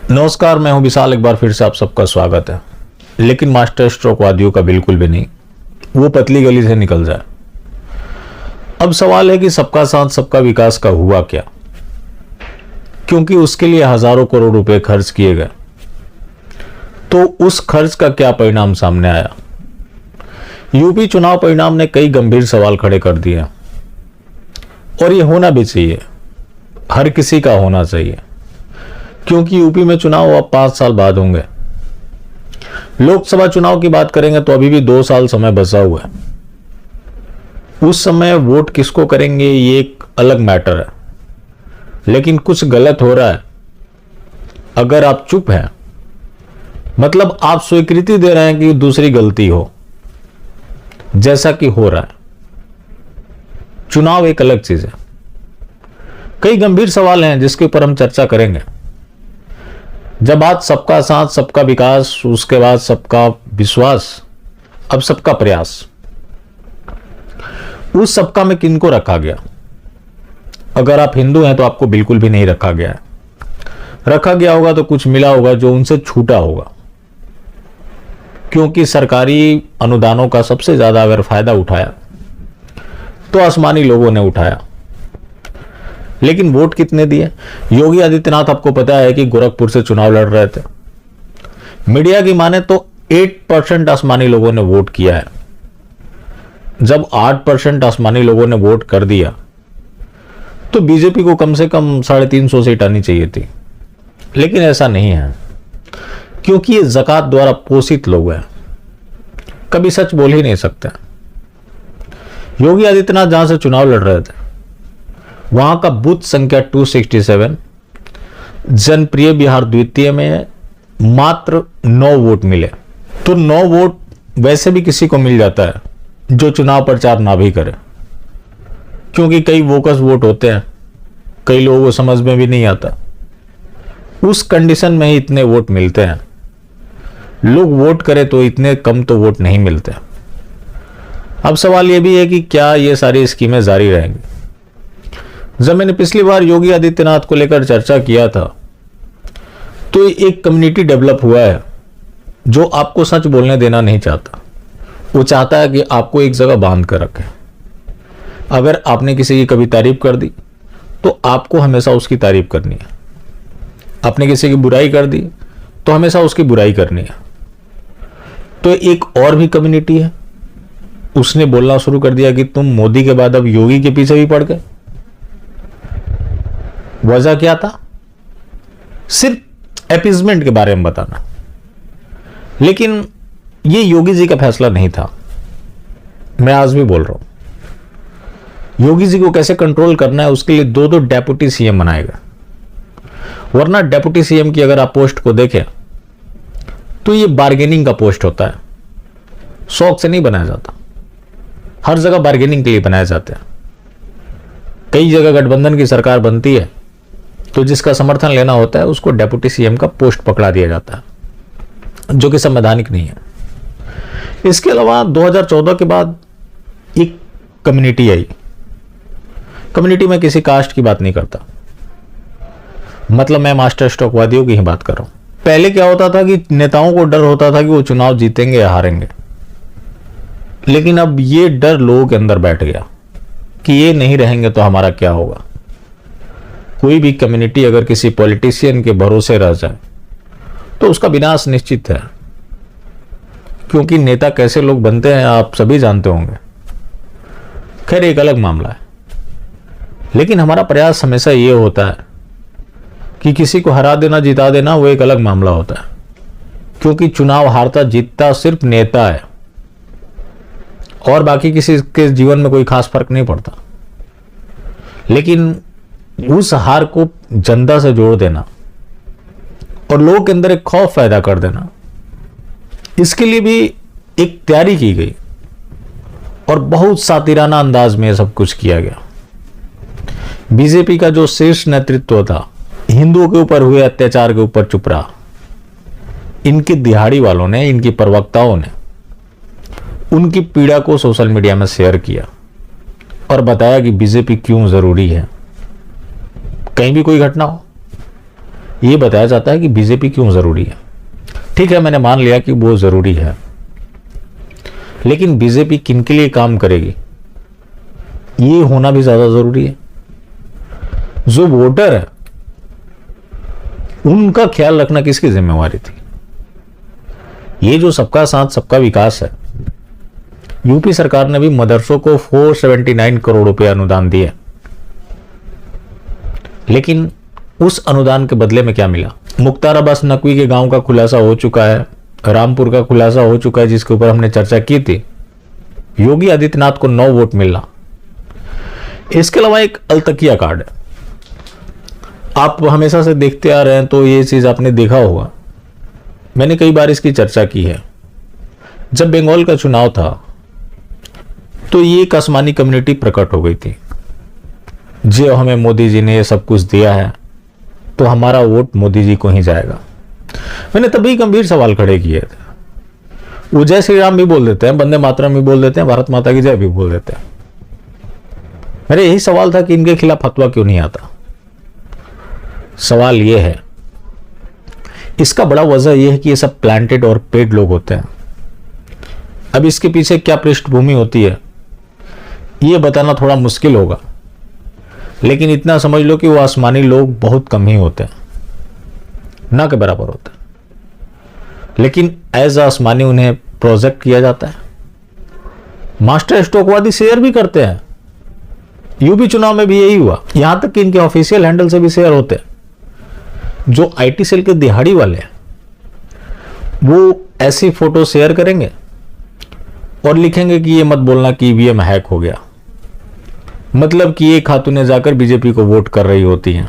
नमस्कार, मैं हूं विशाल। एक बार फिर से आप सबका स्वागत है। लेकिन मास्टर स्ट्रोक वादियों का बिल्कुल भी नहीं, वो पतली गली से निकल जाए। अब सवाल है कि सबका साथ सबका विकास का हुआ क्या, क्योंकि उसके लिए हजारों करोड़ रुपए खर्च किए गए। तो उस खर्च का क्या परिणाम सामने आया? यूपी चुनाव परिणाम ने कई गंभीर सवाल खड़े कर दिए, और ये होना भी चाहिए, हर किसी का होना चाहिए, क्योंकि यूपी में चुनाव अब 5 साल बाद होंगे। लोकसभा चुनाव की बात करेंगे तो अभी भी 2 साल समय बचा हुआ है। उस समय वोट किसको करेंगे ये एक अलग मैटर है, लेकिन कुछ गलत हो रहा है। अगर आप चुप हैं, मतलब आप स्वीकृति दे रहे हैं कि दूसरी गलती हो, जैसा कि हो रहा है। चुनाव एक अलग चीज है। कई गंभीर सवाल हैं जिसके ऊपर हम चर्चा करेंगे। जब बात सबका साथ सबका विकास, उसके बाद सबका विश्वास, अब सबका प्रयास। उस सबका में किनको रखा गया? अगर आप हिंदू हैं तो आपको बिल्कुल भी नहीं रखा गया है। रखा गया होगा तो कुछ मिला होगा जो उनसे छूटा होगा, क्योंकि सरकारी अनुदानों का सबसे ज्यादा अगर फायदा उठाया तो आसमानी लोगों ने उठाया। लेकिन वोट कितने दिए? योगी आदित्यनाथ, आपको पता है कि गोरखपुर से चुनाव लड़ रहे थे। मीडिया की माने तो 8% आसमानी लोगों ने वोट किया है। जब 8% आसमानी लोगों ने वोट कर दिया तो बीजेपी को कम से कम 350 सीट आनी चाहिए थी, लेकिन ऐसा नहीं है, क्योंकि ये ज़कात द्वारा पोषित लोग हैं, कभी सच बोल ही नहीं सकते। योगी आदित्यनाथ जहां से चुनाव लड़ रहे थे वहां का बूथ संख्या 267, जनप्रिय बिहार द्वितीय में मात्र 9 वोट मिले। तो 9 वोट वैसे भी किसी को मिल जाता है जो चुनाव प्रचार ना भी करे, क्योंकि कई वोकस वोट होते हैं, कई लोगों को समझ में भी नहीं आता। उस कंडीशन में ही इतने वोट मिलते हैं। लोग वोट करें तो इतने कम तो वोट नहीं मिलते। अब सवाल यह भी है कि क्या ये सारी स्कीमें जारी रहेंगी? जब मैंने पिछली बार योगी आदित्यनाथ को लेकर चर्चा किया था तो एक कम्युनिटी डेवलप हुआ है जो आपको सच बोलने देना नहीं चाहता। वो चाहता है कि आपको एक जगह बांध कर रखे। अगर आपने किसी की कभी तारीफ कर दी तो आपको हमेशा उसकी तारीफ करनी है। आपने किसी की बुराई कर दी तो हमेशा उसकी बुराई करनी है। तो एक और भी कम्युनिटी है, उसने बोलना शुरू कर दिया कि तुम मोदी के बाद अब योगी के पीछे भी पड़ गए। वजह क्या था? सिर्फ अपीजमेंट के बारे में बताना। लेकिन ये योगी जी का फैसला नहीं था। मैं आज भी बोल रहा हूं, योगी जी को कैसे कंट्रोल करना है उसके लिए 2 डेप्यूटी सीएम बनाएगा। वरना डेप्यूटी सीएम की अगर आप पोस्ट को देखें तो ये बार्गेनिंग का पोस्ट होता है, शौक से नहीं बनाया जाता। हर जगह बार्गेनिंग के लिए बनाए जाते हैं। कई जगह गठबंधन की सरकार बनती है तो जिसका समर्थन लेना होता है उसको डेप्यूटी सीएम का पोस्ट पकड़ा दिया जाता है, जो कि संवैधानिक नहीं है। इसके अलावा 2014 के बाद एक कम्युनिटी आई। कम्युनिटी में किसी कास्ट की बात नहीं करता, मतलब मैं मास्टर स्ट्रोक वादियों की ही बात कर रहा हूं। पहले क्या होता था कि नेताओं को डर होता था कि वो चुनाव जीतेंगे या हारेंगे, लेकिन अब ये डर लोगों के अंदर बैठ गया कि ये नहीं रहेंगे तो हमारा क्या होगा। कोई भी कम्युनिटी अगर किसी पॉलिटिशियन के भरोसे रह जाए तो उसका विनाश निश्चित है, क्योंकि नेता कैसे लोग बनते हैं आप सभी जानते होंगे। खैर, एक अलग मामला है। लेकिन हमारा प्रयास हमेशा ये होता है कि किसी को हरा देना, जिता देना, वो एक अलग मामला होता है, क्योंकि चुनाव हारता जीतता सिर्फ नेता है और बाकी किसी के जीवन में कोई खास फर्क नहीं पड़ता। लेकिन उस हार को जनता से जोड़ देना और लोगों के अंदर एक खौफ पैदा कर देना, इसके लिए भी एक तैयारी की गई और बहुत सातिराना अंदाज में सब कुछ किया गया। बीजेपी का जो शीर्ष नेतृत्व था, हिंदुओं के ऊपर हुए अत्याचार के ऊपर चुप रहा। इनकी दिहाड़ी वालों ने, इनकी प्रवक्ताओं ने उनकी पीड़ा को सोशल मीडिया में शेयर किया और बताया कि बीजेपी क्यों जरूरी है। कहीं भी कोई घटना हो, ये बताया जाता है कि बीजेपी क्यों जरूरी है। ठीक है, मैंने मान लिया कि वो जरूरी है, लेकिन बीजेपी किनके लिए काम करेगी ये होना भी ज्यादा जरूरी है। जो वोटर है उनका ख्याल रखना किसकी जिम्मेवारी थी? ये जो सबका साथ सबका विकास है, यूपी सरकार ने भी मदरसों को 479 करोड़ रुपए अनुदान दिए, लेकिन उस अनुदान के बदले में क्या मिला? मुख्तार अब्बास नकवी के गांव का खुलासा हो चुका है, रामपुर का खुलासा हो चुका है जिसके ऊपर हमने चर्चा की थी। योगी आदित्यनाथ को 9 वोट मिलना। इसके अलावा एक अलतकिया कार्ड है, आप हमेशा से देखते आ रहे हैं तो ये चीज आपने देखा होगा, मैंने कई बार इसकी चर्चा की है। जब बंगाल का चुनाव था तो ये एक आसमानी कम्युनिटी प्रकट हो गई थी, जो हमें मोदी जी ने ये सब कुछ दिया है तो हमारा वोट मोदी जी को ही जाएगा। मैंने तभी गंभीर सवाल खड़े किए थे। वो जय श्री राम भी बोल देते हैं, वंदे मातरम भी बोल देते हैं, भारत माता की जय भी बोल देते हैं। मेरा यही सवाल था कि इनके खिलाफ फतवा क्यों नहीं आता। सवाल यह है, इसका बड़ा वजह यह है कि ये सब प्लांटेड और पेड लोग होते हैं। अब इसके पीछे क्या पृष्ठभूमि होती है ये बताना थोड़ा मुश्किल होगा, लेकिन इतना समझ लो कि वो आसमानी लोग बहुत कम ही होते हैं, ना के बराबर होते हैं, लेकिन एज आसमानी उन्हें प्रोजेक्ट किया जाता है। मास्टर स्ट्रोकवादी शेयर भी करते हैं, यूपी चुनाव में भी यही हुआ, यहां तक कि इनके ऑफिशियल हैंडल से भी शेयर होते हैं। जो आईटी सेल के दिहाड़ी वाले हैं वो ऐसी फोटो शेयर करेंगे और लिखेंगे कि ये मत बोलना कि ईवीएम हैक हो गया, मतलब कि ये खातूनें जाकर बीजेपी को वोट कर रही होती हैं।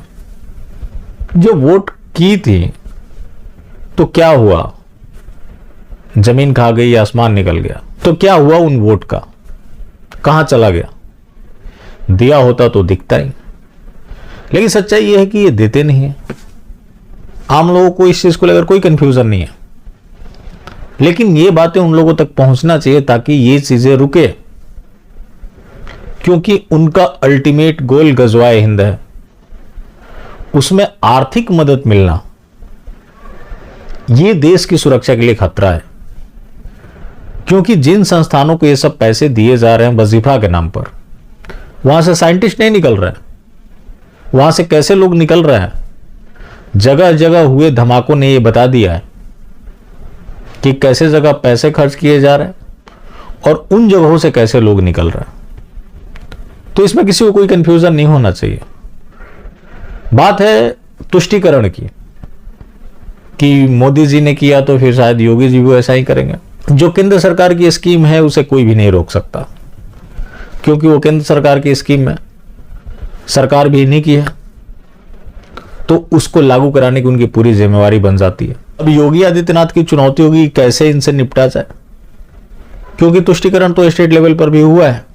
जो वोट की थी तो क्या हुआ? जमीन खा गई, आसमान निकल गया। तो क्या हुआ उन वोट का? कहां चला गया? दिया होता तो दिखता ही। लेकिन सच्चाई यह है कि ये देते नहीं है। आम लोगों को इस चीज को लेकर कोई कंफ्यूजन नहीं है, लेकिन ये बातें उन लोगों तक पहुंचना चाहिए ताकि ये चीजें रुके, क्योंकि उनका अल्टीमेट गोल गजवाए हिंद है। उसमें आर्थिक मदद मिलना ये देश की सुरक्षा के लिए खतरा है, क्योंकि जिन संस्थानों को ये सब पैसे दिए जा रहे हैं वजीफा के नाम पर, वहां से साइंटिस्ट नहीं निकल रहे हैं, वहां से कैसे लोग निकल रहे हैं। जगह जगह हुए धमाकों ने यह बता दिया है कि कैसे जगह पैसे खर्च किए जा रहे हैं और उन जगहों से कैसे लोग निकल रहे हैं। तो इसमें किसी को कोई कंफ्यूजन नहीं होना चाहिए। बात है तुष्टीकरण की कि मोदी जी ने किया तो फिर शायद योगी जी भी ऐसा ही करेंगे। जो केंद्र सरकार की स्कीम है उसे कोई भी नहीं रोक सकता, क्योंकि वो केंद्र सरकार की स्कीम है, सरकार भी इन्हीं की है, तो उसको लागू कराने की उनकी पूरी जिम्मेवारी बन जाती है। अब योगी आदित्यनाथ की चुनौती होगी कैसे इनसे निपटा जाए, क्योंकि तुष्टीकरण तो स्टेट लेवल पर भी हुआ है,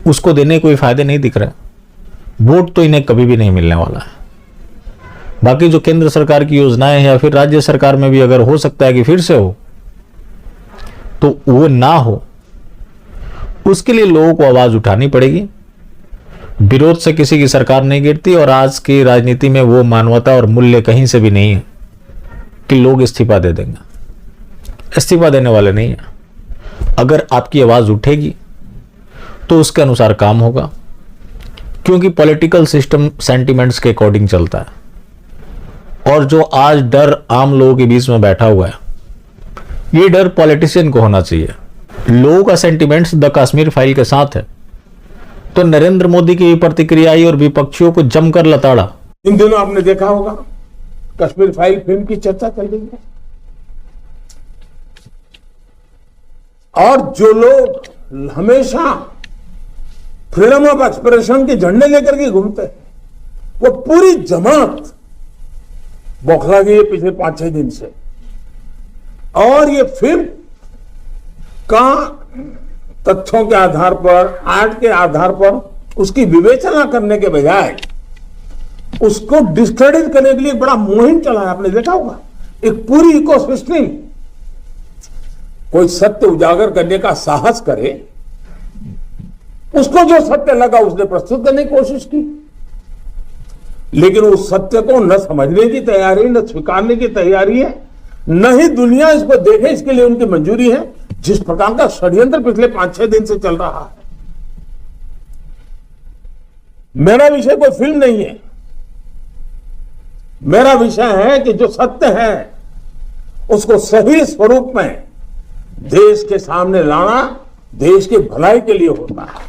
उसको देने कोई फायदे नहीं दिख रहे। वोट तो इन्हें कभी भी नहीं मिलने वाला है। बाकी जो केंद्र सरकार की योजनाएं हैं या फिर राज्य सरकार में भी अगर हो सकता है कि फिर से हो, तो वो ना हो, उसके लिए लोगों को आवाज उठानी पड़ेगी। विरोध से किसी की सरकार नहीं गिरती, और आज की राजनीति में वो मानवता और मूल्य कहीं से भी नहीं है कि लोग इस्तीफा दे देंगे। इस्तीफा देने वाले नहीं है। अगर आपकी आवाज उठेगी तो उसके अनुसार काम होगा, क्योंकि पॉलिटिकल सिस्टम सेंटिमेंट्स के अकॉर्डिंग चलता है। और जो आज डर आम लोगों के बीच में बैठा हुआ है, ये डर पॉलिटिशियन को होना चाहिए। लोगों का सेंटिमेंट्स द कश्मीर फाइल के साथ है, तो नरेंद्र मोदी की प्रतिक्रिया आई और विपक्षियों को जमकर लताड़ा। इन दिनों आपने देखा होगा कश्मीर फाइल फिल्म की चर्चा चल रही है, और जो लोग हमेशा फ्रीडम ऑफ एक्सप्रेशन के झंडे लेकर के घूमते हैं, वो पूरी जमात बौखला गई है पिछले 5-6 दिन से। और ये फिल्म का तथ्यों के आधार पर, आर्ट के आधार पर उसकी विवेचना करने के बजाय उसको डिस्क्रेडिट करने के लिए बड़ा मुहिम चला है। आपने देखा होगा एक पूरी इकोसिस्टम, कोई सत्य उजागर करने का साहस करे, उसको जो सत्य लगा उसने प्रस्तुत करने की कोशिश की। लेकिन उस सत्य को न समझने की तैयारी, न स्वीकारने की तैयारी है, न ही दुनिया इसको देखे इसके लिए उनकी मंजूरी है। जिस प्रकार का षड्यंत्र पिछले 5-6 दिन से चल रहा है। मेरा विषय कोई फिल्म नहीं है, मेरा विषय है कि जो सत्य है उसको सही स्वरूप में देश के सामने लाना देश की भलाई के लिए होता है।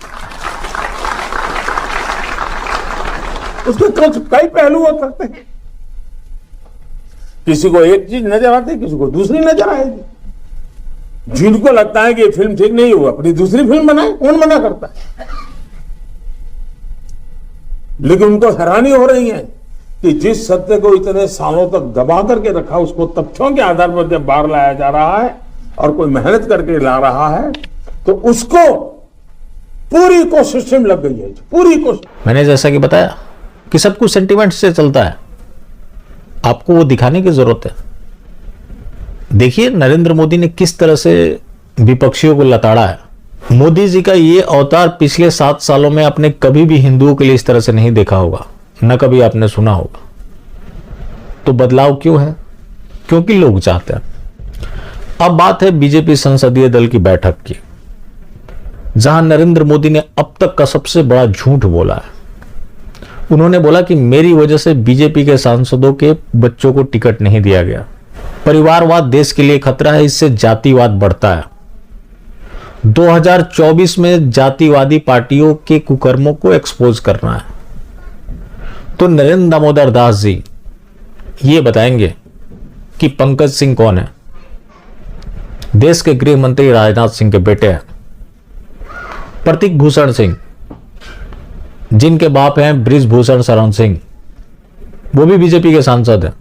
उसके कई पहलू हो सकते हैं। किसी को एक चीज नजर आती है, किसी को दूसरी नजर आएगी। जिनको लगता है कि ये फिल्म ठीक नहीं हुआ, अपनी दूसरी फिल्म बनाए, कौन मना करता है? लेकिन उनको हैरानी हो रही है कि जिस सत्य को इतने सालों तक दबा करके रखा, उसको तथ्यों के आधार पर जब बाहर लाया जा रहा है और कोई मेहनत करके ला रहा है, तो उसको पूरी कोशिश में लग गई है, पूरी कोशिश। मैंने जैसा कि बताया कि सब कुछ सेंटिमेंट से चलता है, आपको वो दिखाने की जरूरत है। देखिए नरेंद्र मोदी ने किस तरह से विपक्षियों को लताड़ा है। मोदी जी का ये अवतार पिछले 7 सालों में आपने कभी भी हिंदुओं के लिए इस तरह से नहीं देखा होगा, न कभी आपने सुना होगा। तो बदलाव क्यों है? क्योंकि लोग चाहते हैं। अब बात है बीजेपी संसदीय दल की बैठक की, जहां नरेंद्र मोदी ने अब तक का सबसे बड़ा झूठ बोला है। उन्होंने बोला कि मेरी वजह से बीजेपी के सांसदों के बच्चों को टिकट नहीं दिया गया। परिवारवाद देश के लिए खतरा है, इससे जातिवाद बढ़ता है। 2024 में जातिवादी पार्टियों के कुकर्मों को एक्सपोज करना है। तो नरेंद्र दामोदर दास जी ये बताएंगे कि पंकज सिंह कौन है। देश के गृह मंत्री राजनाथ सिंह के बेटे हैं। प्रतीक भूषण सिंह, जिनके बाप हैं बृजभूषण शरण सिंह, वो भी बीजेपी के सांसद हैं।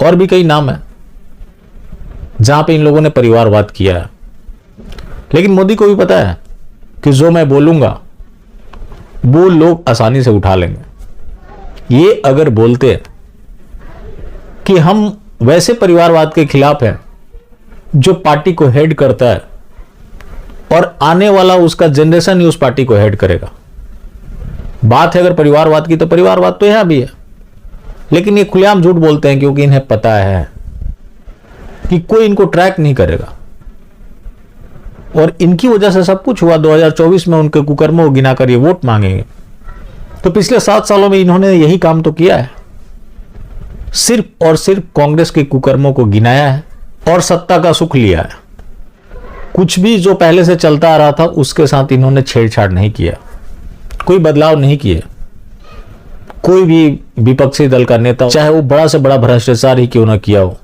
और भी कई नाम हैं जहां पे इन लोगों ने परिवारवाद किया है। लेकिन मोदी को भी पता है कि जो मैं बोलूंगा वो लोग आसानी से उठा लेंगे। ये अगर बोलते कि हम वैसे परिवारवाद के खिलाफ हैं जो पार्टी को हेड करता है और आने वाला उसका जनरेशन ही उस पार्टी को हेड करेगा। बात है अगर परिवारवाद की, तो परिवारवाद तो यहां भी है, लेकिन ये खुलेआम झूठ बोलते हैं क्योंकि इन्हें पता है कि कोई इनको ट्रैक नहीं करेगा। और इनकी वजह से सब कुछ हुआ। 2024 में उनके कुकर्मों को गिनाकर ये वोट मांगेंगे। तो पिछले 7 सालों में इन्होंने यही काम तो किया है, सिर्फ और सिर्फ कांग्रेस के कुकर्मों को गिनाया है और सत्ता का सुख लिया है। कुछ भी जो पहले से चलता आ रहा था उसके साथ इन्होंने छेड़छाड़ नहीं किया, कोई बदलाव नहीं किए। कोई भी विपक्षी दल का नेता, चाहे वो बड़ा से बड़ा भ्रष्टाचार ही क्यों ना किया हो,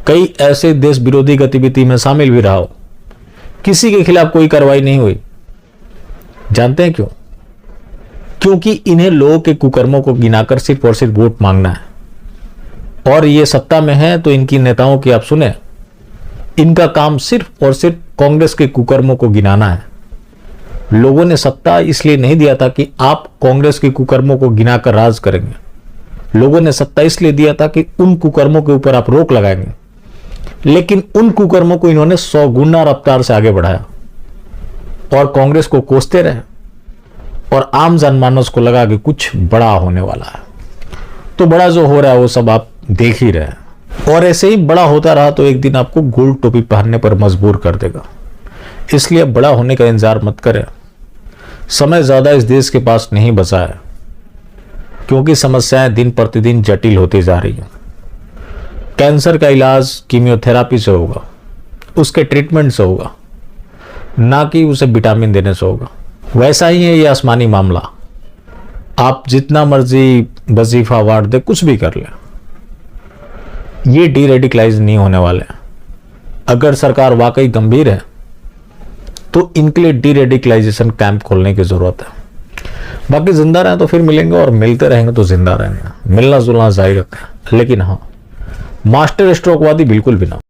कई ऐसे देश विरोधी गतिविधि में शामिल भी रहा हो, किसी के खिलाफ कोई कार्रवाई नहीं हुई। जानते हैं क्यों? क्योंकि इन्हें लोगों के कुकर्मों को गिनाकर सिर्फ और सिर्फ वोट मांगना है। और ये सत्ता में है तो इनकी नेताओं की आप सुने, इनका काम सिर्फ और सिर्फ कांग्रेस के कुकर्मों को गिनाना है। लोगों ने सत्ता इसलिए नहीं दिया था कि आप कांग्रेस के कुकर्मों को गिनाकर राज करेंगे। लोगों ने सत्ता इसलिए दिया था कि उन कुकर्मों के ऊपर आप रोक लगाएंगे। लेकिन उन कुकर्मों को इन्होंने 100 गुना रफ्तार से आगे बढ़ाया और कांग्रेस को कोसते रहे और आम जनमानस को लगा कि कुछ बड़ा होने वाला है। तो बड़ा जो हो रहा है वो सब आप देख ही रहे हैं। और ऐसे ही बड़ा होता रहा तो एक दिन आपको गोल टोपी पहनने पर मजबूर कर देगा। इसलिए बड़ा होने का इंतजार मत करें। समय ज्यादा इस देश के पास नहीं बचा है, क्योंकि समस्याएं दिन प्रतिदिन जटिल होती जा रही हैं। कैंसर का इलाज कीमियोथेरापी से होगा, उसके ट्रीटमेंट से होगा, ना कि उसे विटामिन देने से होगा। वैसा ही है ये आसमानी मामला। आप जितना मर्जी वजीफा वार्ड दे, कुछ भी कर ले, ये डी रेडिकलाइज नहीं होने वाले हैं। अगर सरकार वाकई गंभीर है तो इनके लिए डी रेडिकलाइजेशन कैंप खोलने की जरूरत है। बाकी जिंदा रहें तो फिर मिलेंगे, और मिलते रहेंगे तो जिंदा रहेंगे। मिलना जुलना जारी रखें, लेकिन हाँ, मास्टर स्ट्रोकवादी बिल्कुल भी ना।